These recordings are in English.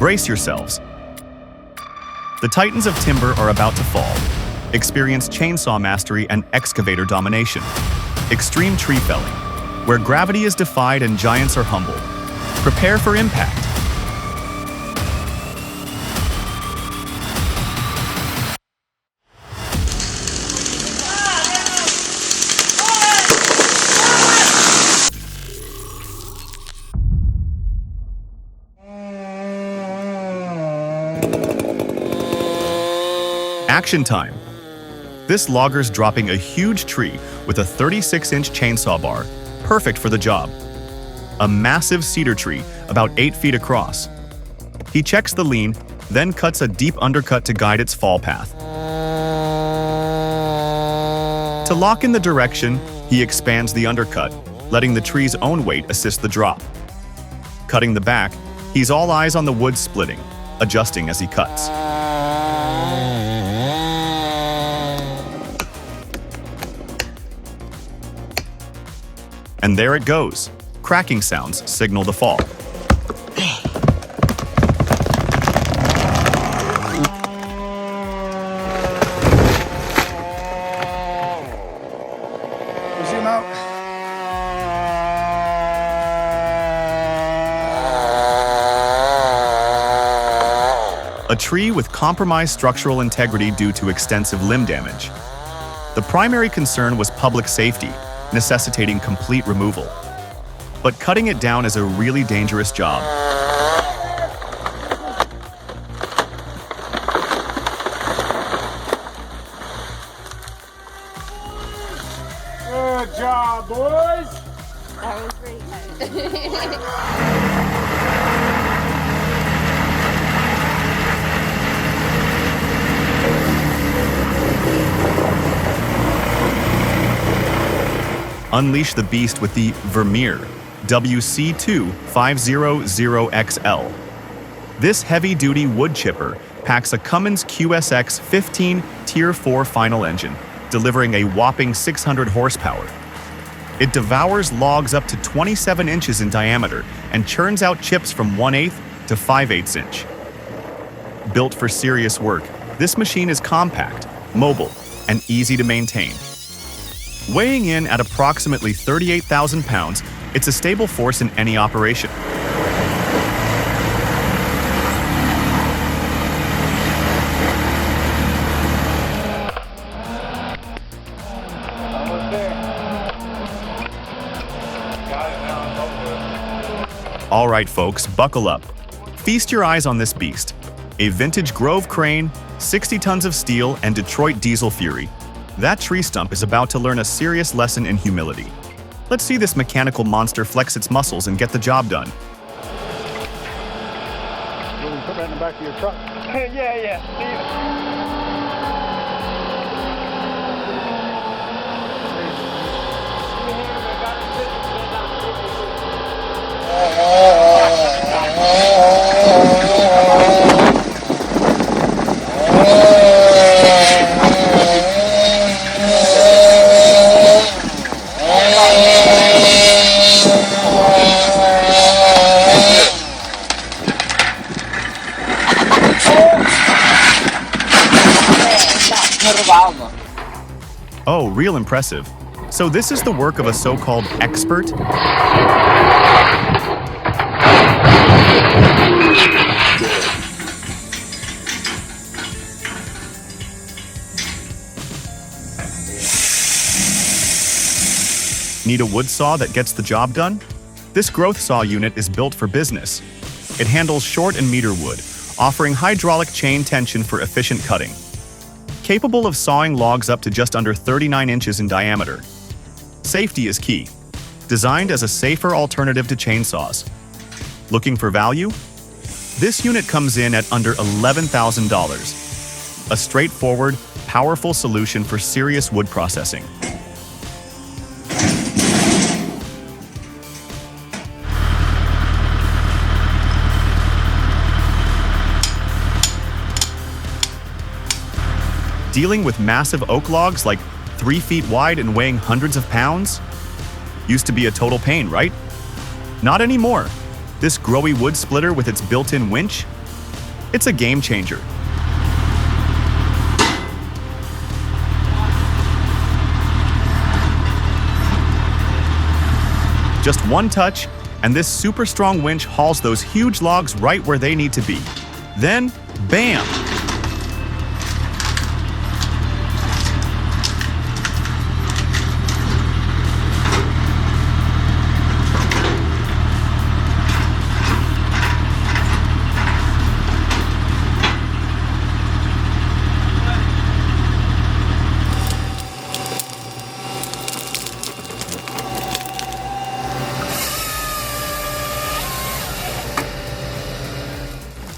Brace yourselves. The titans of timber are about to fall. Experience chainsaw mastery and excavator domination. Extreme tree felling, where gravity is defied and giants are humbled. Prepare for impact. Action time. This logger's dropping a huge tree with a 36-inch chainsaw bar, perfect for the job. A massive cedar tree, about 8 feet across. He checks the lean, then cuts a deep undercut to guide its fall path. To lock in the direction, he expands the undercut, letting the tree's own weight assist the drop. Cutting the back, he's all eyes on the wood splitting, adjusting as he cuts. And there it goes. Cracking sounds signal the fall. Zoom out. A tree with compromised structural integrity due to extensive limb damage. The primary concern was public safety, necessitating complete removal. But cutting it down is a really dangerous job. Good job, boys! That was great. Unleash the beast with the Vermeer WC2500XL. This heavy-duty wood chipper packs a Cummins QSX 15 Tier 4 final engine, delivering a whopping 600 horsepower. It devours logs up to 27 inches in diameter and churns out chips from 1/8 to 5/8 inch. Built for serious work, this machine is compact, mobile, and easy to maintain. Weighing in at approximately 38,000 pounds, it's a stable force in any operation. Almost there. Got it now. It's over. All right, folks, buckle up. Feast your eyes on this beast. A vintage Grove crane, 60 tons of steel, and Detroit diesel fury. That tree stump is about to learn a serious lesson in humility. Let's see this mechanical monster flex its muscles and get the job done. You want to put that in the back of your truck? yeah. Oh, real impressive. So this is the work of a so-called expert? Need a wood saw that gets the job done? This growth saw unit is built for business. It handles short and meter wood, offering hydraulic chain tension for efficient cutting. Capable of sawing logs up to just under 39 inches in diameter. Safety is key. Designed as a safer alternative to chainsaws. Looking for value? This unit comes in at under $11,000. A straightforward, powerful solution for serious wood processing. Dealing with massive oak logs like 3 feet wide and weighing hundreds of pounds? Used to be a total pain, right? Not anymore. This growy wood splitter with its built-in winch? It's a game changer. Just one touch, and this super strong winch hauls those huge logs right where they need to be. Then, bam!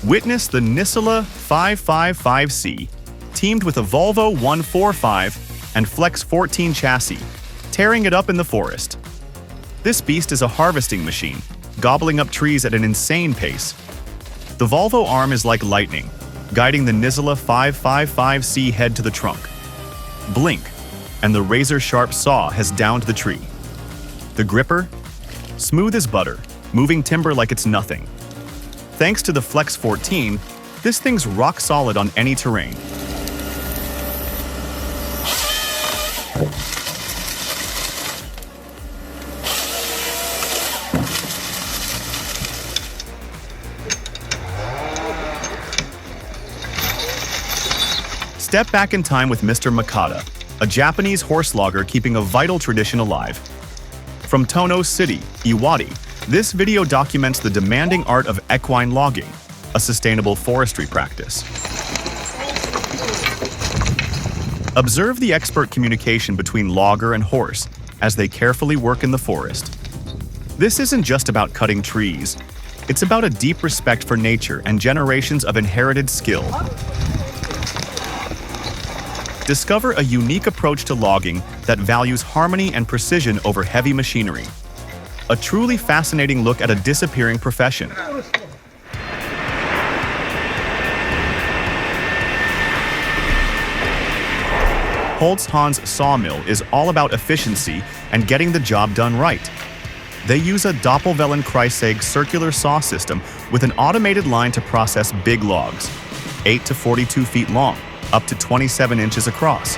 Witness the Nisula 555C, teamed with a Volvo 145 and Flex 14 chassis, tearing it up in the forest. This beast is a harvesting machine, gobbling up trees at an insane pace. The Volvo arm is like lightning, guiding the Nisula 555C head to the trunk. Blink, and the razor-sharp saw has downed the tree. The gripper? Smooth as butter, moving timber like it's nothing. Thanks to the Flex 14, this thing's rock solid on any terrain. Step back in time with Mr. Makata, a Japanese horse logger keeping a vital tradition alive. From Tono City, Iwate, this video documents the demanding art of equine logging, a sustainable forestry practice. Observe the expert communication between logger and horse as they carefully work in the forest. This isn't just about cutting trees. It's about a deep respect for nature and generations of inherited skill. Discover a unique approach to logging that values harmony and precision over heavy machinery. A truly fascinating look at a disappearing profession. Holzhahn's sawmill is all about efficiency and getting the job done right. They use a Doppelwellenkreissäge circular saw system with an automated line to process big logs, 8 to 42 feet long, up to 27 inches across.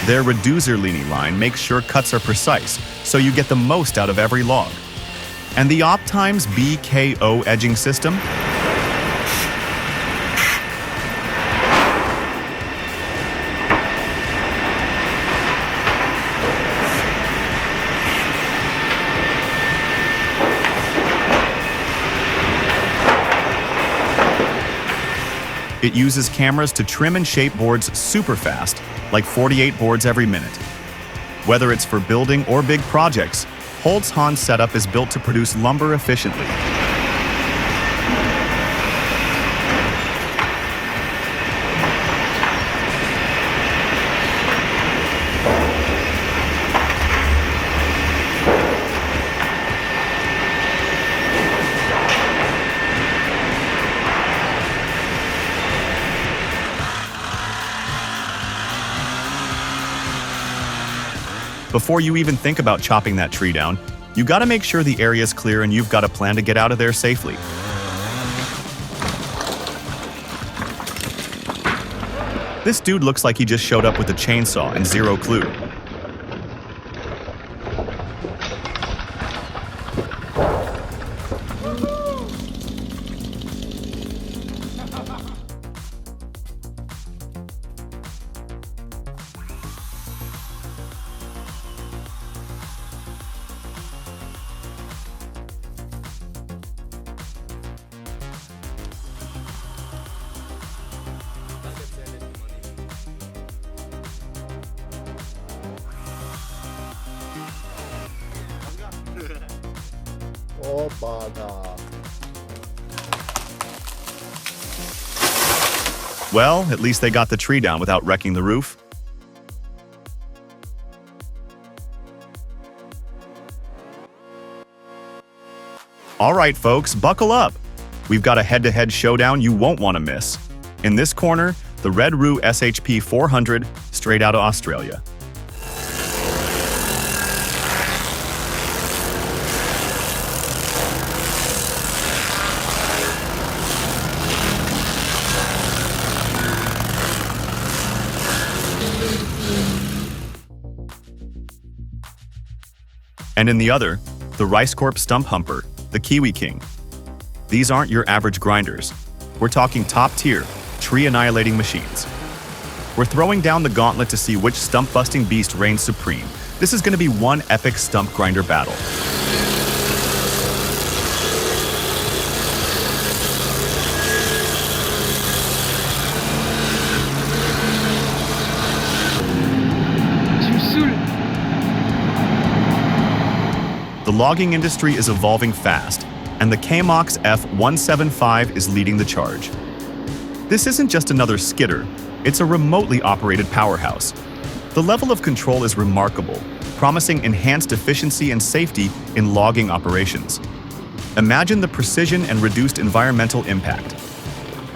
Their reducerlinie line makes sure cuts are precise, so you get the most out of every log. And the Optimes BKO edging system? It uses cameras to trim and shape boards super fast, like 48 boards every minute. Whether it's for building or big projects, Holzhahn's setup is built to produce lumber efficiently. Before you even think about chopping that tree down, you gotta make sure the area's clear and you've got a plan to get out of there safely. This dude looks like he just showed up with a chainsaw and zero clue. Well, at least they got the tree down without wrecking the roof. All right, folks, buckle up. We've got a head-to-head showdown you won't want to miss. In this corner, the Red Roo SHP 400, straight out of Australia. And in the other, the Rice Corp Stump Humper, the Kiwi King. These aren't your average grinders. We're talking top-tier, tree-annihilating machines. We're throwing down the gauntlet to see which stump-busting beast reigns supreme. This is going to be one epic stump grinder battle. The logging industry is evolving fast, and the K-Mox F175 is leading the charge. This isn't just another skidder, it's a remotely operated powerhouse. The level of control is remarkable, promising enhanced efficiency and safety in logging operations. Imagine the precision and reduced environmental impact.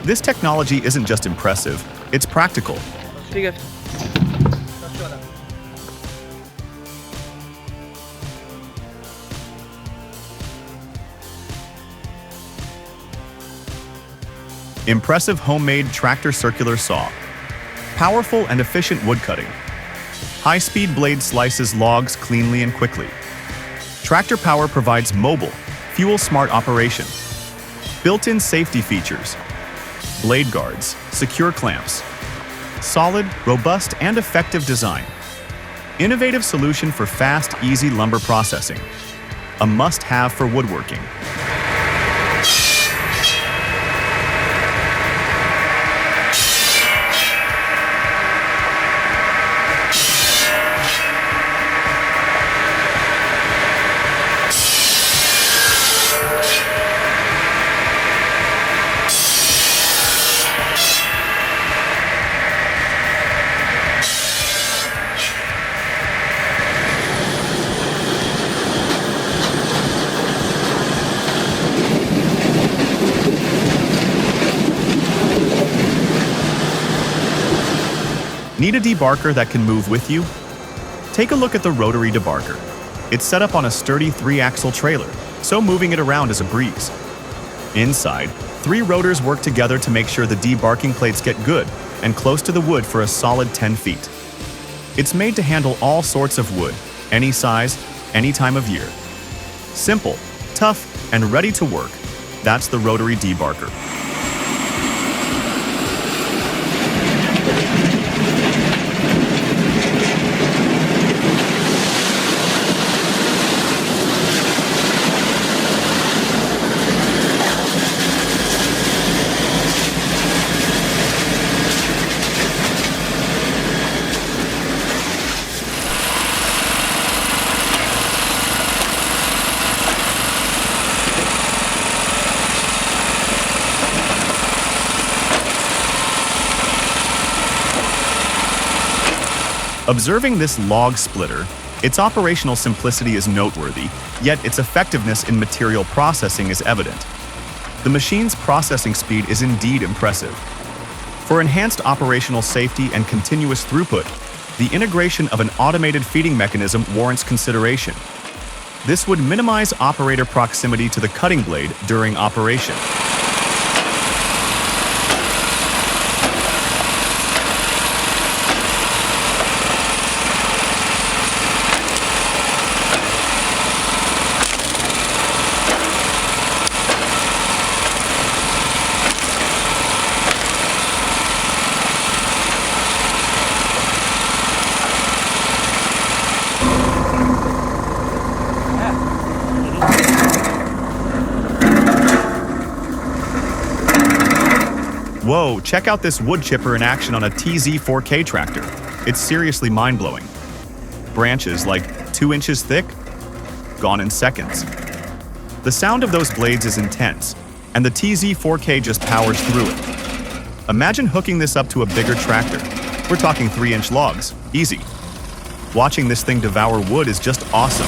This technology isn't just impressive, it's practical. Impressive homemade tractor circular saw. Powerful and efficient wood cutting. High-speed blade slices logs cleanly and quickly. Tractor power provides mobile, fuel-smart operation. Built-in safety features. Blade guards, secure clamps. Solid, robust, and effective design. Innovative solution for fast, easy lumber processing. A must-have for woodworking. Need a debarker that can move with you? Take a look at the rotary debarker. It's set up on a sturdy 3-axle trailer, so moving it around is a breeze. Inside, 3 rotors work together to make sure the debarking plates get good and close to the wood for a solid 10 feet. It's made to handle all sorts of wood, any size, any time of year. Simple, tough, and ready to work. That's the rotary debarker. Observing this log splitter, its operational simplicity is noteworthy, yet its effectiveness in material processing is evident. The machine's processing speed is indeed impressive. For enhanced operational safety and continuous throughput, the integration of an automated feeding mechanism warrants consideration. This would minimize operator proximity to the cutting blade during operation. Whoa, check out this wood chipper in action on a TZ4K tractor. It's seriously mind-blowing. Branches like 2 inches thick, gone in seconds. The sound of those blades is intense, and the TZ4K just powers through it. Imagine hooking this up to a bigger tractor. We're talking 3-inch logs, easy. Watching this thing devour wood is just awesome.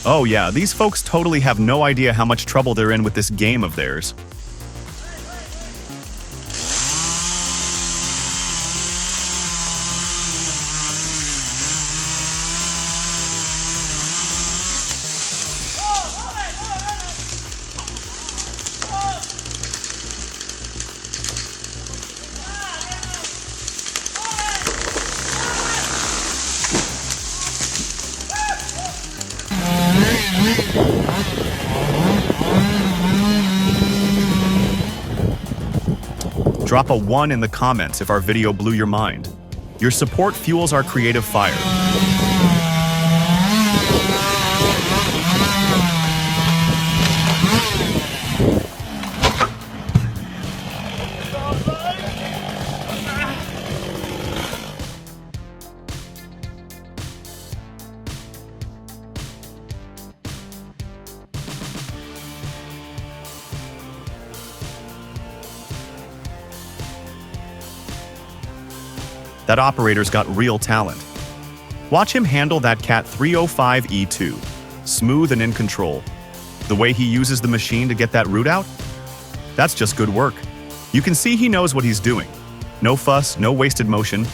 Oh yeah, these folks totally have no idea how much trouble they're in with this game of theirs. Drop a 1 in the comments if our video blew your mind. Your support fuels our creative fire. That operator's got real talent. Watch him handle that Cat 305E2, smooth and in control. The way he uses the machine to get that root out? That's just good work. You can see he knows what he's doing. No fuss, no wasted motion,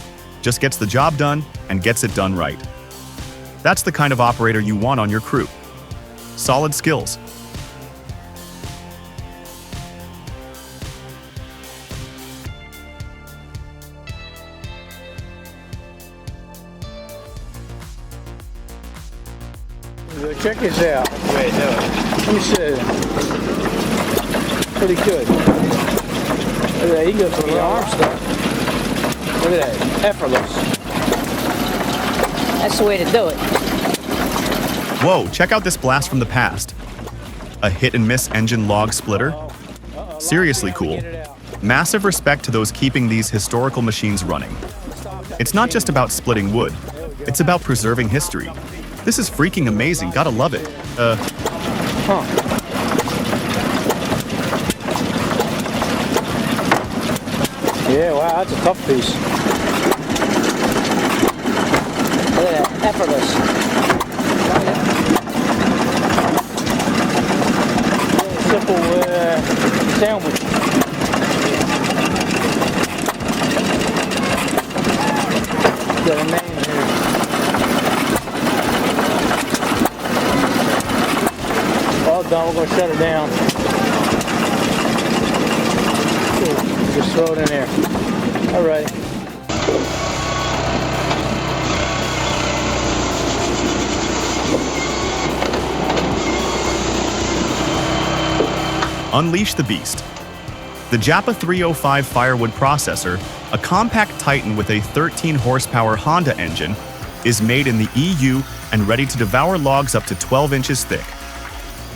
just gets the job done and gets it done right. That's the kind of operator you want on your crew. Solid skills. Check this out. Wait, no. Let me see. Pretty good. Look at that. He goes from the arm stuff. Look at that. Effortless. That's the way to do it. Whoa, check out this blast from the past. A hit-and-miss engine log splitter? Seriously cool. Massive respect to those keeping these historical machines running. It's not just about splitting wood. It's about preserving history. This is freaking amazing, gotta love it. Yeah, wow, that's a tough piece. Look at that, effortless. Simple sandwich. Got a name here. All done, we're gonna shut it down. Just throw it in there. All right. Unleash the beast. The Japa 305 firewood processor, a compact titan with a 13 horsepower Honda engine, is made in the EU and ready to devour logs up to 12 inches thick.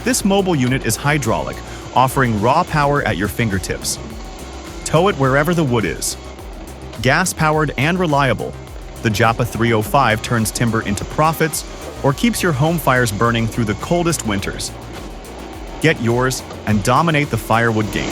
This mobile unit is hydraulic, offering raw power at your fingertips. Tow it wherever the wood is. Gas-powered and reliable, the Japa 305 turns timber into profits or keeps your home fires burning through the coldest winters. Get yours and dominate the firewood game.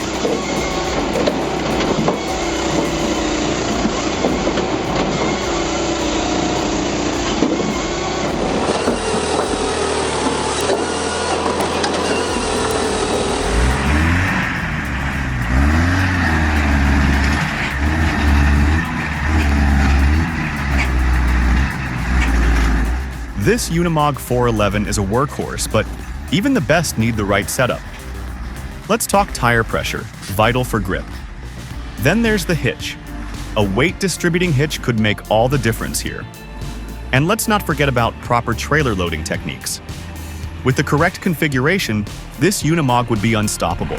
This Unimog 411 is a workhorse, but even the best need the right setup. Let's talk tire pressure, vital for grip. Then there's the hitch. A weight distributing hitch could make all the difference here. And let's not forget about proper trailer loading techniques. With the correct configuration, this Unimog would be unstoppable.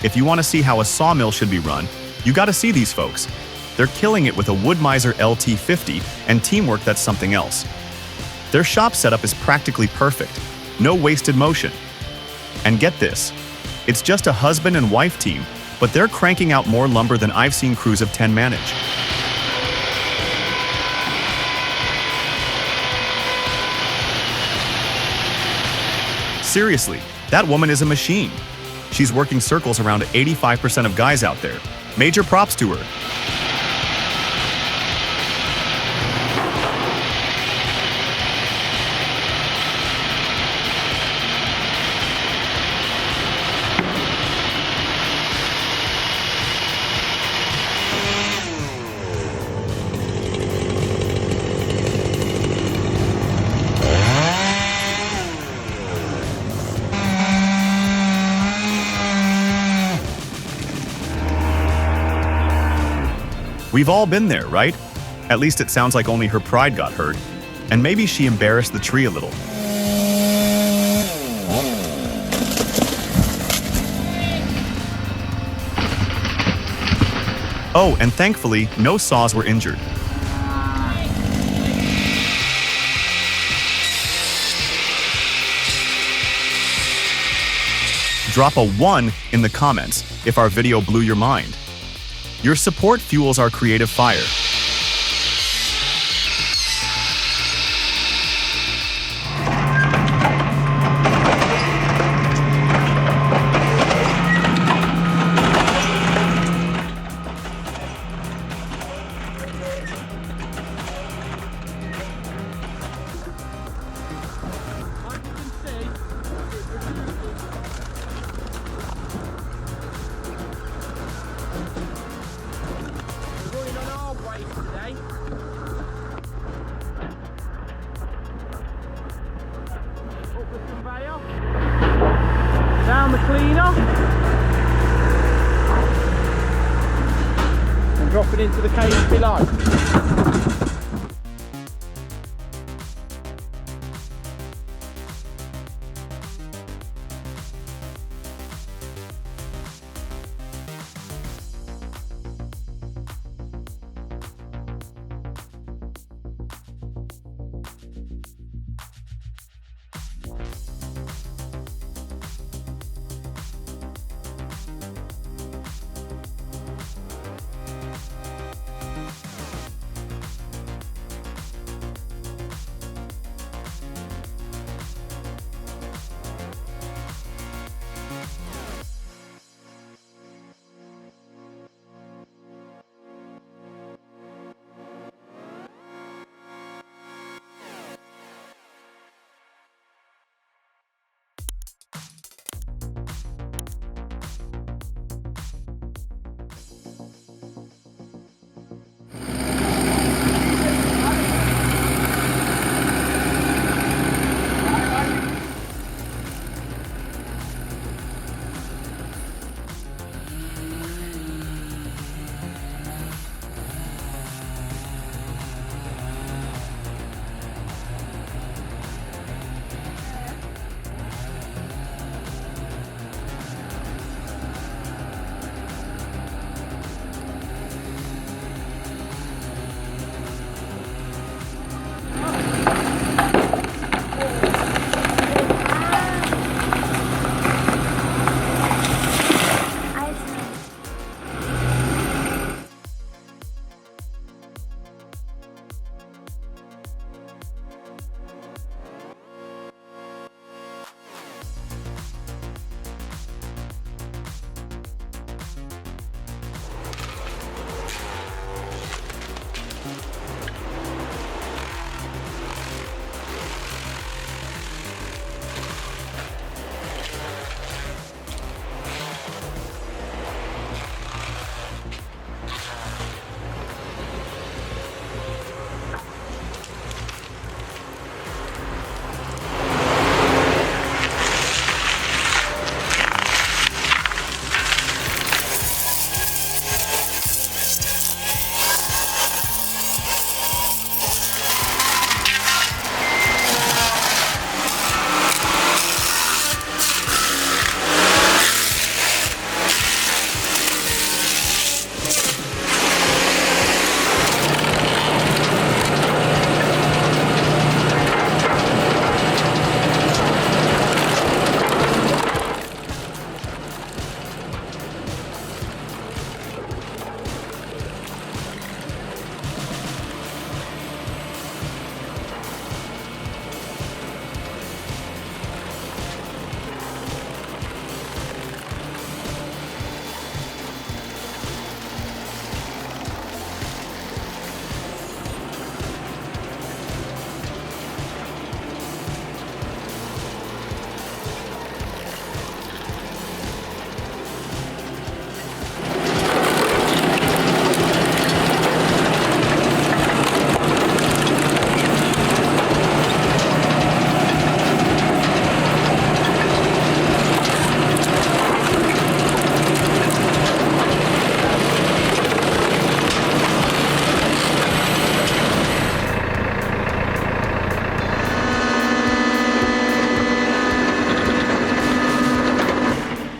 If you want to see how a sawmill should be run, you gotta see these folks. They're killing it with a Wood-Mizer LT50 and teamwork that's something else. Their shop setup is practically perfect, no wasted motion. And get this, it's just a husband and wife team, but they're cranking out more lumber than I've seen crews of 10 manage. Seriously, that woman is a machine. She's working circles around 85% of guys out there. Major props to her. We've all been there, right? At least it sounds like only her pride got hurt. And maybe she embarrassed the tree a little. Oh, and thankfully, no saws were injured. Drop a 1 in the comments if our video blew your mind. Your support fuels our creative fire. Down the cleaner and drop it into the cage below.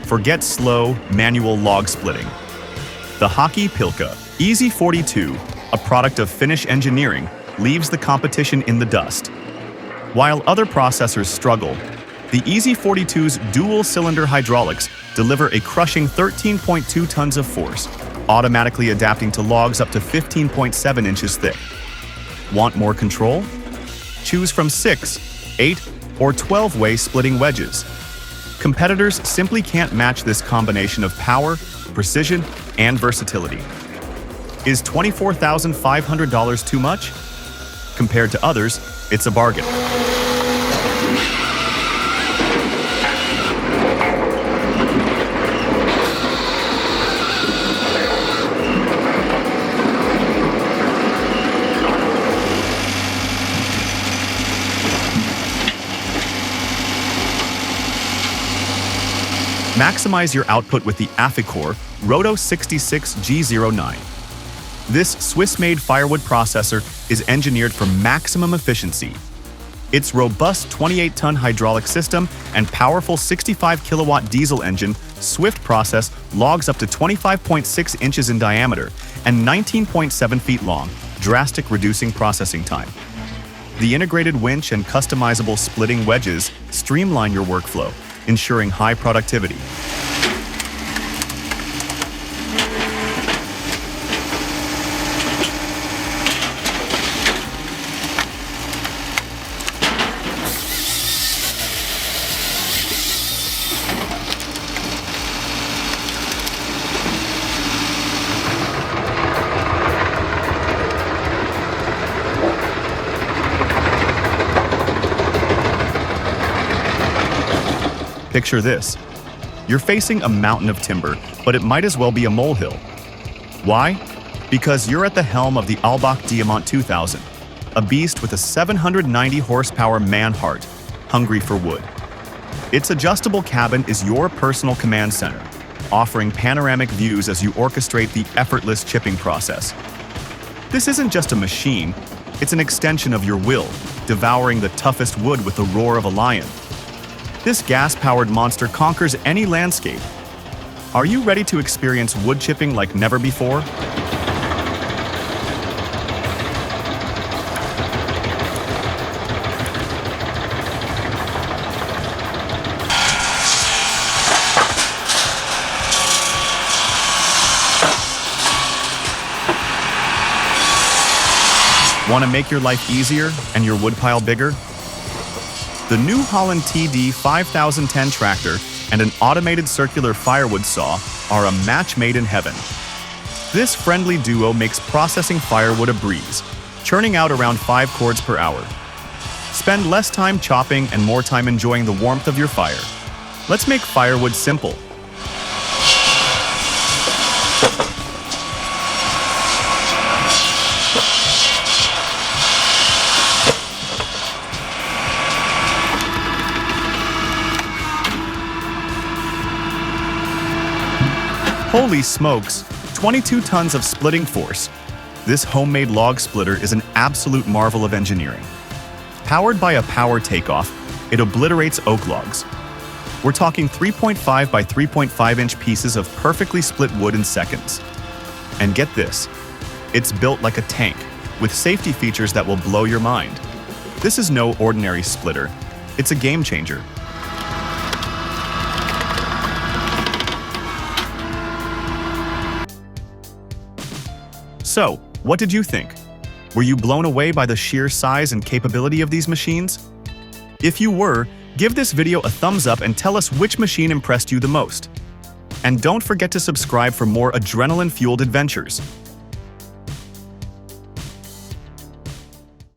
Forget slow, manual log splitting. The Hockey Pilka Easy 42, a product of Finnish engineering, leaves the competition in the dust. While other processors struggle, the Easy 42's dual-cylinder hydraulics deliver a crushing 13.2 tons of force, automatically adapting to logs up to 15.7 inches thick. Want more control? Choose from 6, 8, or 12-way splitting wedges. Competitors simply can't match this combination of power, precision, and versatility. Is $24,500 too much? Compared to others, it's a bargain. Maximize your output with the Aficor Roto 66G09. This Swiss-made firewood processor is engineered for maximum efficiency. Its robust 28-ton hydraulic system and powerful 65-kilowatt diesel engine swift process logs up to 25.6 inches in diameter and 19.7 feet long, drastic reducing processing time. The integrated winch and customizable splitting wedges streamline your workflow, ensuring high productivity. Picture this. You're facing a mountain of timber, but it might as well be a molehill. Why? Because you're at the helm of the Albach Diamant 2000, a beast with a 790 horsepower man-heart, hungry for wood. Its adjustable cabin is your personal command center, offering panoramic views as you orchestrate the effortless chipping process. This isn't just a machine, it's an extension of your will, devouring the toughest wood with the roar of a lion. This gas-powered monster conquers any landscape. Are you ready to experience wood chipping like never before? Want to make your life easier and your woodpile bigger? The New Holland TD 5010 tractor and an automated circular firewood saw are a match made in heaven. This friendly duo makes processing firewood a breeze, churning out around 5 cords per hour. Spend less time chopping and more time enjoying the warmth of your fire. Let's make firewood simple. Holy smokes, 22 tons of splitting force. This homemade log splitter is an absolute marvel of engineering. Powered by a power takeoff, it obliterates oak logs. We're talking 3.5 by 3.5 inch pieces of perfectly split wood in seconds. And get this, it's built like a tank, with safety features that will blow your mind. This is no ordinary splitter, it's a game changer. So, what did you think? Were you blown away by the sheer size and capability of these machines? If you were, give this video a thumbs up and tell us which machine impressed you the most. And don't forget to subscribe for more adrenaline-fueled adventures.